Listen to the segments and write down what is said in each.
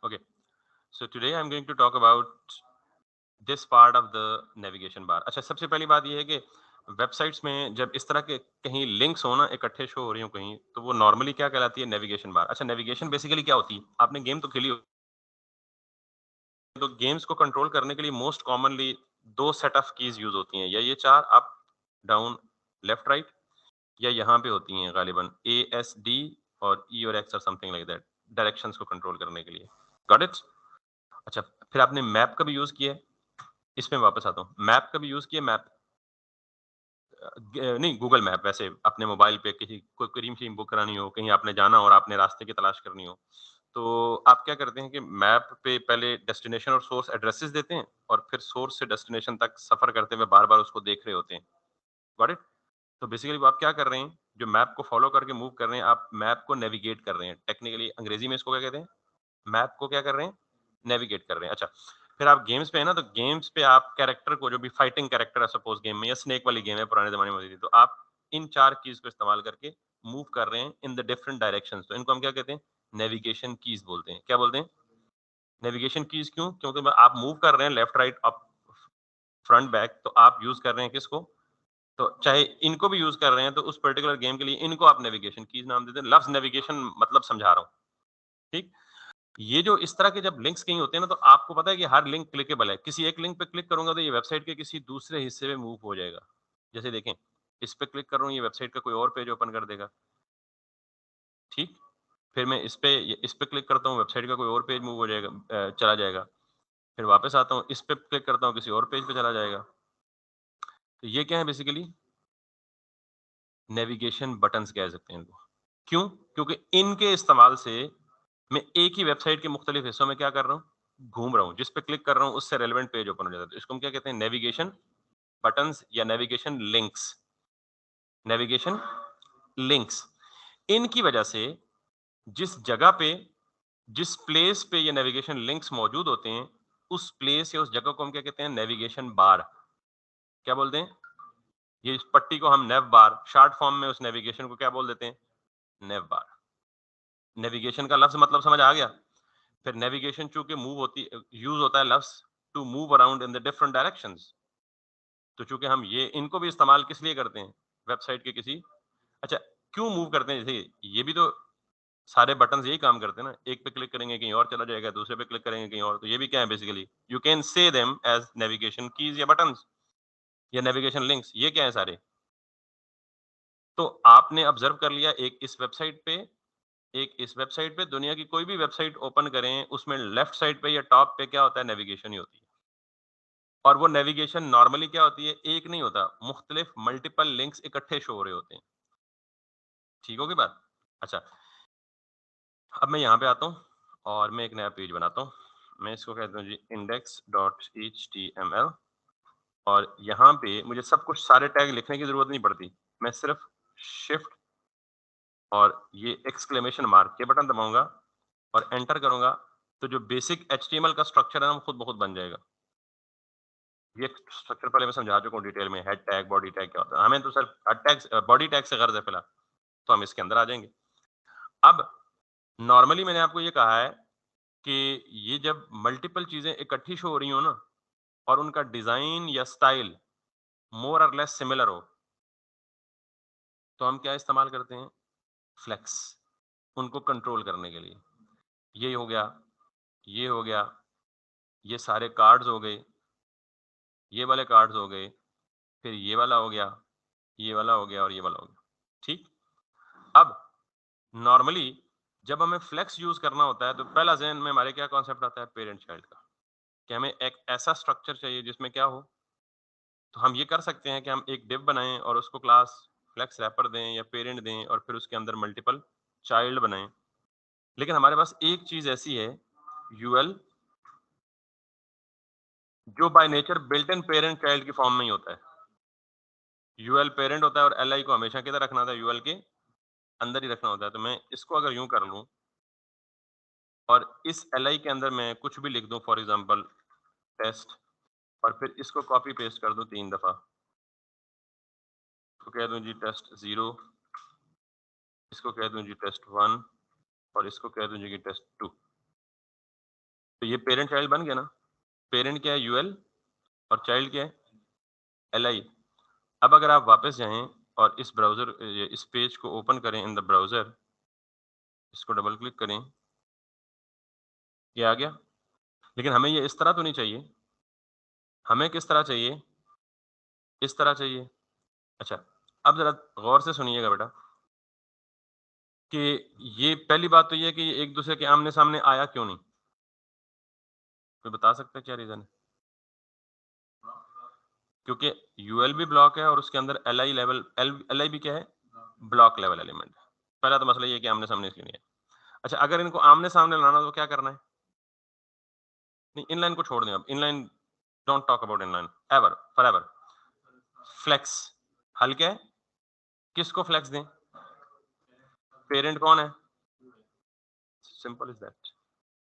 Okay, so today I'm going to talk about this part of the navigation bar. अच्छा, सबसे पहली बात ये है कि वेबसाइट्स में जब इस तरह के कहीं लिंक्स हो ना इकट्ठे शो हो रही हो कहीं, तो वो नॉर्मली क्या कहलाती है? Navigation bar. अच्छा, नेविगेशन बेसिकली क्या होती है? आपने गेम तो खेली हो, तो गेम्स को कंट्रोल करने के लिए मोस्ट कॉमनली दो सेट ऑफ कीज यूज होती हैं, या ये चार अप, डाउन, लेफ्ट, राइट, या यहाँ पे होती हैं गालिबन ए एस डी और ई और एक्स और समथिंग लाइक दैट, डायरेक्शंस को कंट्रोल करने के लिए। Got it? अच्छा, फिर आपने मैप का भी यूज किया है। इसमें वापस आता हूँ, मैप का भी यूज किया। मैप नहीं, गूगल मैप, वैसे अपने मोबाइल पे किसी कोई क्रीम श्रीम बुक करानी हो, कहीं आपने जाना हो और आपने रास्ते की तलाश करनी हो, तो आप क्या करते हैं कि मैप पे पहले डेस्टिनेशन और सोर्स एड्रेसेस देते हैं, और फिर सोर्स से डेस्टिनेशन तक सफर करते हुए बार बार उसको देख रहे होते हैं। Got it? तो बेसिकली आप क्या कर रहे हैं, जो मैप को फॉलो करके मूव कर रहे हैं, आप मैप को नेविगेट कर रहे हैं। टेक्निकली अंग्रेजी में इसको क्या कहते हैं? मैप को क्या कर रहे हैं? नेविगेट कर रहे हैं। अच्छा, फिर आप गेम्स पे है ना, तो गेम्स पे आप कैरेक्टर को, जो भी फाइटिंग कैरेक्टर है सपोज गेम में, या स्नेक वाली गेम है पुराने जमाने में होती थी, तो आप इन चार कीज को इस्तेमाल करके मूव कर रहे हैं इन द डिफरेंट डायरेक्शंस, तो इनको हम क्या कहते हैं? नेविगेशन कीज बोलते हैं। क्या बोलते हैं? Navigation keys. क्यों? क्योंकि आप मूव कर रहे हैं left right up front back, तो आप यूज कर रहे हैं किसको? तो चाहे इनको भी यूज कर रहे हैं, तो उस पर्टिकुलर गेम के लिए इनको आप नेविगेशन कीज नाम देते हैं। लफ्ज नेविगेशन मतलब समझा रहा हूँ, ठीक? ये जो इस तरह के जब लिंक्स कहीं होते हैं ना, तो आपको पता है कि हर लिंक क्लिकेबल है। किसी एक लिंक पे क्लिक करूंगा तो ये वेबसाइट के किसी दूसरे हिस्से में मूव हो जाएगा। जैसे देखें, इस पे क्लिक कर रहा हूँ, ये वेबसाइट का कोई और पेज ओपन कर देगा, ठीक? फिर मैं इस पे क्लिक करता हूँ, वेबसाइट का कोई और पेज मूव हो जाएगा, चला जाएगा। फिर वापस आता हूँ, इस पे क्लिक करता हूँ, किसी और पेज पे चला जाएगा। तो ये क्या है बेसिकली? नेविगेशन बटन्स कह सकते हैं इनको। क्यों? क्योंकि इनके इस्तेमाल से मैं एक ही वेबसाइट के मुख्तलिफ हिस्सों में क्या कर रहा हूँ? घूम रहा हूँ। जिस पे क्लिक कर रहा हूँ उससे रेलेवेंट पेज ओपन हो जाता है। तो इसको हम क्या कहते हैं? नेविगेशन बटन्स या नेविगेशन लिंक्स। Navigation links. इनकी वजह से जिस जगह पे, जिस प्लेस पे ये नेविगेशन लिंक्स मौजूद होते हैं, उस प्लेस या उस जगह को हम क्या कहते हैं? Navigation bar. क्या बोलते हैं? ये इस पट्टी को हम नेव बार, शॉर्ट फॉर्म में उस नेविगेशन को क्या बोल देते हैं? नेव बार। नेविगेशन का लफ्ज मतलब समझ आ गया? फिर नेविगेशन चूंकि मूव होती, यूज होता है लफ्ज to move around in the different directions, तो चूंकि हम ये इनको भी इस्तेमाल किस लिए करते हैं? वेबसाइट के किसी, अच्छा, क्यों मूव करते हैं? जैसे ये भी तो सारे बटन यही काम करते हैं ना, एक पे क्लिक करेंगे कहीं और चला जाएगा, दूसरे पे क्लिक करेंगे कहीं और, तो ये भी क्या है basically? You can say them as navigation keys या बटन्स या नेविगेशन लिंक्स। ये क्या है सारे? तो आपने ऑब्जर्व कर लिया, एक इस वेबसाइट पे, दुनिया की कोई भी वेबसाइट ओपन करें, उसमें लेफ्ट साइड पे या टॉप पे क्या होता है? नेविगेशन ही होती है। और वो नेविगेशन नॉर्मली क्या होती है? एक नहीं होता, मुख्तलिफ मल्टीपल लिंक्स इकट्ठे शो हो रहे होते हैं। ठीक होगी बात? अच्छा, अब मैं यहाँ पे आता हूँ और मैं एक नया पेज बनाता हूँ। मैं इसको कहता हूँ जी index dot H T M L, और यहाँ पे मुझे सब कुछ सारे टैग लिखने की जरूरत नहीं पड़ती। मैं सिर्फ शिफ्ट और ये एक्सक्लेमेशन मार्क के बटन दबाऊंगा और एंटर करूंगा, तो जो बेसिक एचटीएमएल का स्ट्रक्चर है ना, वो खुद ब खुद बन जाएगा। ये स्ट्रक्चर पहले मैं समझा चुका हूँ डिटेल में, हेड टैग, बॉडी टैग क्या होता है। हमें तो सिर्फ हेड टैग, बॉडी टैग से गर्ज है फिलहाल, तो हम इसके अंदर आ जाएंगे। अब नॉर्मली मैंने आपको ये कहा है कि ये जब मल्टीपल चीजें इकट्ठी शो हो रही हो ना, और उनका डिजाइन या स्टाइल मोर और लेस सिमिलर हो, तो हम क्या इस्तेमाल करते हैं? फ्लेक्स, उनको कंट्रोल करने के लिए। ये हो गया, ये हो गया, ये सारे कार्ड्स हो गए, ये वाले कार्ड्स हो गए, फिर ये वाला हो गया, ये वाला हो गया और ये वाला हो गया, ठीक? अब नॉर्मली जब हमें फ्लेक्स यूज करना होता है, तो पहला ज़हन में हमारे क्या कॉन्सेप्ट आता है? पेरेंट चाइल्ड का, कि हमें एक ऐसा स्ट्रक्चर चाहिए जिसमें क्या हो। तो हम ये कर सकते हैं कि हम एक डिव बनाएं और उसको क्लास फ्लेक्स रैपर दें या पेरेंट दें, और फिर उसके अंदर मल्टीपल चाइल्ड बनाएं। लेकिन हमारे पास एक चीज ऐसी है, यूएल, जो by nature built in parent child की फॉर्म में ही होता है। यूएल पेरेंट होता है और एल आई को हमेशा किधर रखना होता है? यूएल के अंदर ही रखना होता है। तो मैं इसको अगर यूं कर लूं और इस एल आई के अंदर मैं कुछ भी लिख दूं, फॉर एग्जांपल टेस्ट, और फिर इसको कॉपी पेस्ट कर दूं 3 दफा, तो कह दूं जी टेस्ट 0, इसको कह दूं जी टेस्ट 1, और इसको कह दूं जी कि टेस्ट 2। तो ये पेरेंट चाइल्ड बन गया ना। पेरेंट क्या है यूएल और चाइल्ड क्या है एलआई। अब अगर आप वापस जाएं और इस ब्राउजर इस पेज को ओपन करें इन द ब्राउजर, इसको डबल क्लिक करें, ये आ गया। लेकिन हमें ये इस तरह तो नहीं चाहिए, हमें किस तरह चाहिए, इस तरह चाहिए। अच्छा, अब जरा गौर से सुनिएगा बेटा कि ये पहली बात तो ये है कि ये एक दूसरे के आमने सामने आया क्यों नहीं, कोई बता सकता है क्या रीजन है? क्योंकि यूएल भी ब्लॉक है और उसके अंदर एलआई लेवल एलआई भी क्या है ब्लॉक लेवल एलिमेंट है। पहला तो मसला ये है कि आमने सामने इसलिए नहीं है। अच्छा, अगर इनको आमने सामने लाना तो क्या करना है? नहीं, इनलाइन को छोड़ दें, अब inline don't talk about inline ever forever. Flex हल क्या है, किसको फ्लेक्स दें? पेरेंट कौन है? Simple is that.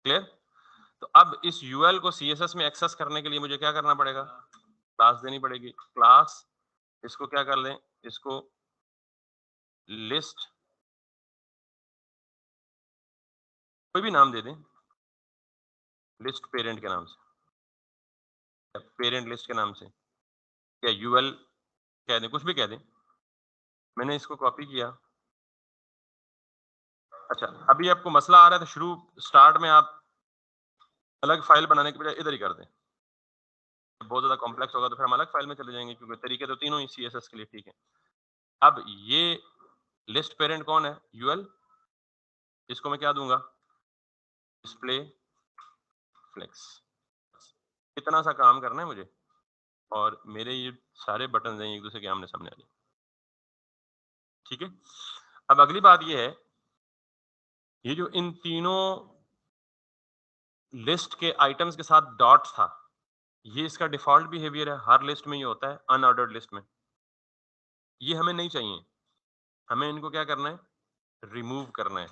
क्लियर? तो अब इस यूएल को सीएसएस में एक्सेस करने के लिए मुझे क्या करना पड़ेगा? क्लास देनी पड़ेगी। क्लास, इसको क्या कर लें, इसको लिस्ट, कोई भी नाम दे दें, लिस्ट पेरेंट के नाम से या पेरेंट लिस्ट के नाम से या यूएल कह दें, कुछ भी कह दें। मैंने इसको कॉपी किया। अच्छा, अभी आपको मसला आ रहा है तो शुरू स्टार्ट में आप अलग फाइल बनाने के बजाय इधर ही कर दें। बहुत ज्यादा कॉम्प्लेक्स होगा तो फिर हम अलग फाइल में चले जाएंगे, क्योंकि तरीके तो तीनों ही सीएसएस के लिए ठीक है। अब ये लिस्ट पेरेंट कौन है? यूएल। इसको मैं क्या दूंगा? Display flex. इतना सा काम करना है मुझे और मेरे ये सारे बटन हैं एक दूसरे के आमने सामने आ जाए। ठीक है, अब अगली बात ये है, ये जो इन तीनों लिस्ट के आइटम्स के साथ डॉट था, ये इसका डिफॉल्ट बिहेवियर है, हर लिस्ट में ये होता है, अनऑर्डर्ड लिस्ट में। ये हमें नहीं चाहिए, हमें इनको क्या करना है? रिमूव करना है।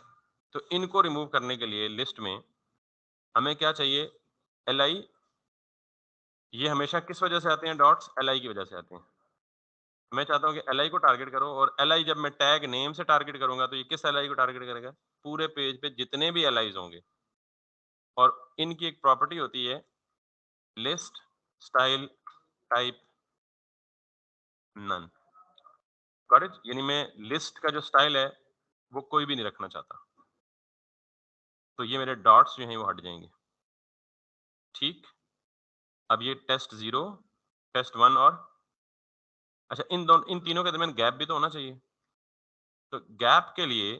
तो इनको रिमूव करने के लिए लिस्ट में हमें क्या चाहिए? एल। ये हमेशा किस वजह से आते हैं डॉट्स? एल की वजह से आते हैं। मैं चाहता हूं कि एल को टारगेट करो, और एल जब मैं टैग नेम से टारगेट करूंगा तो ये किस एल को टारगेट करेगा? पूरे पेज पे जितने भी एल होंगे। और इनकी एक प्रॉपर्टी होती है list style type none. Got it? यानी मैं लिस्ट का जो स्टाइल है वो कोई भी नहीं रखना चाहता, तो ये मेरे डॉट्स जो हैं वो हट जाएंगे। ठीक, अब ये टेस्ट 0, टेस्ट 1 और अच्छा, इन तीनों के दरमियान गैप भी तो होना चाहिए। तो गैप के लिए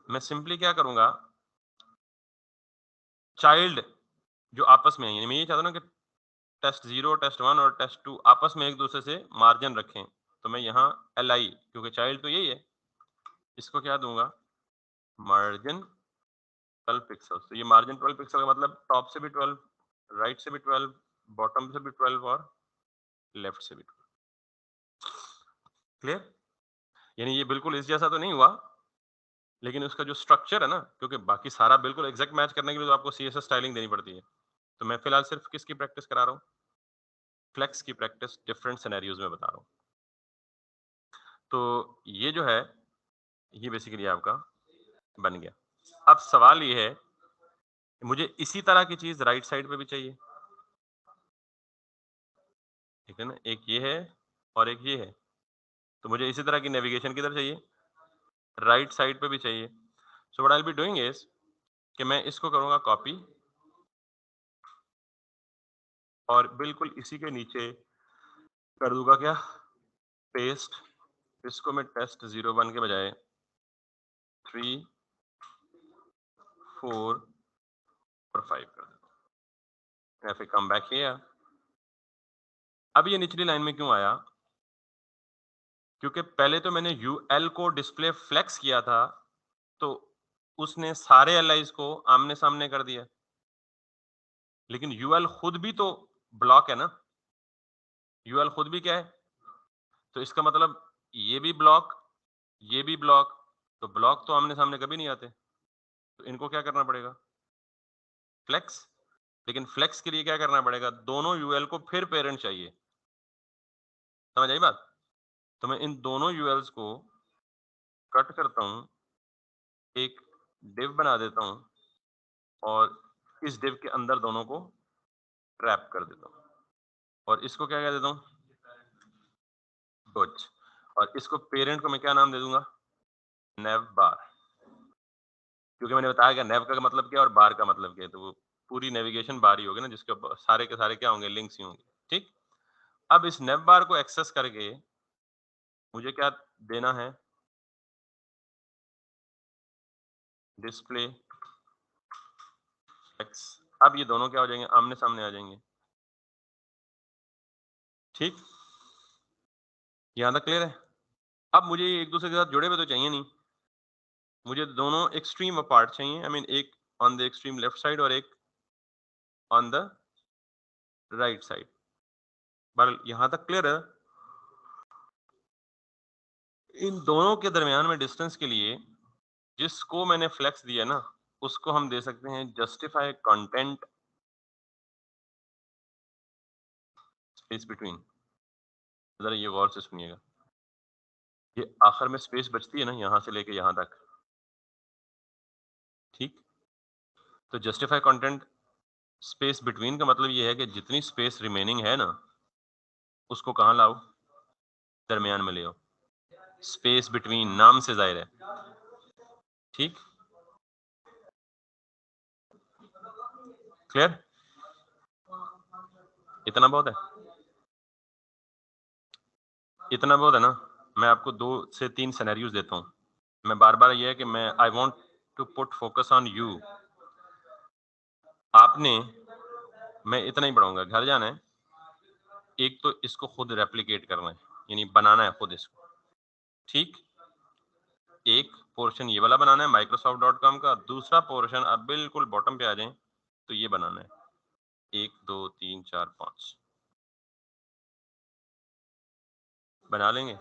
मैं सिंपली क्या करूंगा, चाइल्ड जो आपस में है, यानी मैं ये चाहता हूं ना कि टेस्ट 0, टेस्ट 1 और टेस्ट 2 आपस में एक दूसरे से मार्जिन रखें। तो मैं यहाँ एल आई, क्योंकि चाइल्ड तो यही है, इसको क्या दूंगा? Margin 12 pixels. तो ये मार्जिन 12 पिक्सल का मतलब टॉप से भी 12, राइट से भी 12, बॉटम से भी 12 और लेफ्ट से भी 12। क्लियर? यानी ये बिल्कुल इस जैसा तो नहीं हुआ, लेकिन उसका जो स्ट्रक्चर है ना, क्योंकि बाकी सारा बिल्कुल एग्जैक्ट मैच करने के लिए तो आपको सीएसएस स्टाइलिंग देनी पड़ती है। तो मैं फिलहाल सिर्फ किसकी प्रैक्टिस करा रहा हूँ? फ्लेक्स की प्रैक्टिस डिफरेंट सिनेरियोज में बता रहा हूँ। तो ये जो है, ये बेसिकली आपका बन गया। अब सवाल ये है, मुझे इसी तरह की चीज राइट साइड पे भी चाहिए, ठीक है ना? एक ये है और एक ये है, तो मुझे इसी तरह की नेविगेशन किधर चाहिए? राइट साइड पे भी चाहिए। So what I will be doing is कि मैं इसको करूंगा कॉपी, और बिल्कुल इसी के नीचे कर दूंगा क्या? पेस्ट। इसको मैं टेस्ट 01 के बजाय 3, 4 और 5 कर दूंगा। या फिर कम बैक हियर। अब ये निचली लाइन में क्यों आया? क्योंकि पहले तो मैंने यूएल को डिस्प्ले फ्लेक्स किया था, तो उसने सारे एलाइज को आमने सामने कर दिया। लेकिन यूएल खुद भी तो ब्लॉक है ना, यूएल खुद भी क्या है? तो इसका मतलब ये भी ब्लॉक, ये भी ब्लॉक, तो ब्लॉक तो आमने सामने कभी नहीं आते। तो इनको क्या करना पड़ेगा? फ्लेक्स। लेकिन फ्लेक्स के लिए क्या करना पड़ेगा? दोनों यूएल को फिर पेरेंट चाहिए। समझ आई बात? तो मैं इन दोनों यूएल्स को कट करता हूं, एक डिव बना देता हूं और इस div के अंदर दोनों को ट्रैप कर देता हूँ और इसको क्या कह देता हूँ, गुड, और इसको पेरेंट को मैं क्या नाम दे दूंगा, नेव बार, क्योंकि मैंने बताया कि नेव का मतलब क्या है और बार का मतलब क्या है, तो वो पूरी नेविगेशन बार ही होगी ना, जिसके सारे के सारे क्या होंगे, लिंक्स ही होंगे। ठीक, अब इस नेव बार को एक्सेस करके मुझे क्या देना है, डिस्प्ले एक्स। अब ये दोनों क्या हो जाएंगे, आमने सामने आ जाएंगे। ठीक, यहां तक क्लियर है। अब मुझे ये एक दूसरे के साथ जुड़े हुए तो चाहिए नहीं, मुझे दोनों एक्सट्रीम अपार्ट चाहिए, आई मीन एक on the extreme left side और एक ऑन द राइट साइड। पर यहां तक क्लियर है। इन दोनों के दरमियान में डिस्टेंस के लिए जिसको मैंने फ्लेक्स दिया ना, उसको हम दे सकते हैं जस्टिफाई कंटेंट स्पेस बिटवीन। जरा ये गौर से सुनिएगा, ये आखिर में स्पेस बचती है ना, यहां से लेके यहां तक। ठीक, तो जस्टिफाई कंटेंट स्पेस बिटवीन का मतलब ये है कि जितनी स्पेस रिमेनिंग है ना, उसको कहां लाओ, दरमियान में ले आओ। स्पेस बिटवीन नाम से जाहिर है। ठीक, क्लियर, इतना बहुत है, इतना बहुत है ना। मैं आपको 2 से 3 सिनेरियोज देता हूँ। मैं बार-बार ये है कि मैं I want to put focus on you. आपने, मैं इतना ही पढ़ाऊंगा, घर जाना है, एक तो इसको खुद रेप्लिकेट करना है, यानी बनाना है खुद इसको। ठीक, एक पोर्शन ये वाला बनाना है microsoft.com का, दूसरा पोर्शन अब बिल्कुल बॉटम पे आ जाएं तो ये बनाना है 1 2 3 4 5 बना लेंगे।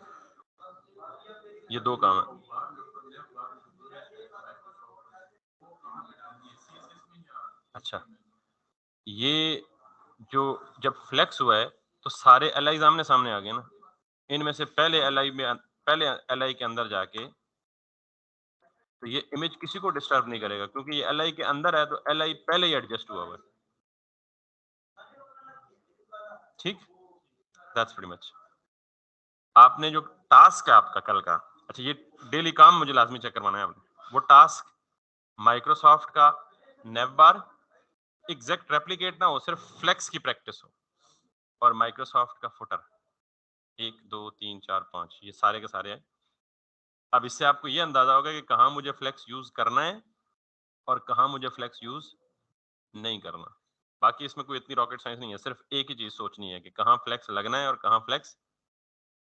ये 2 काम है। अच्छा, ये जो जब फ्लेक्स हुआ है तो सारे एल आमने सामने आ गए ना, इनमें से पहले एल के अंदर जाके तो ये इमेज किसी को डिस्टर्ब नहीं करेगा, क्योंकि ये एल के अंदर है तो एल पहले ही एडजस्ट हुआ हुआ है। ठीक, दैट्स प्रीटी मच। आपने जो टास्क है आपका कल का, अच्छा ये डेली काम मुझे लाजमी चेक करवाना है आपने, वो टास्क माइक्रोसॉफ्ट का नेव बार एग्जैक्ट रेप्लिकेट ना हो, सिर्फ फ्लेक्स की प्रैक्टिस हो, और माइक्रोसॉफ्ट का फुटर 1 2 3 4 5 ये सारे के सारे हैं। अब इससे आपको ये अंदाजा होगा कि कहाँ मुझे फ्लेक्स यूज करना है और कहाँ मुझे फ्लेक्स यूज नहीं करना। बाकी इसमें कोई इतनी रॉकेट साइंस नहीं है, सिर्फ एक ही चीज सोचनी है कि कहाँ फ्लेक्स लगना है और कहाँ फ्लेक्स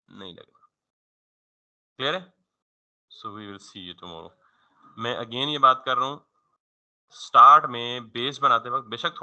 नहीं लगना। क्लियर है? So we will see you tomorrow. मैं अगेन ये बात कर रहा हूँ, स्टार्ट में बेस बनाते वक्त बेशक थोड़ा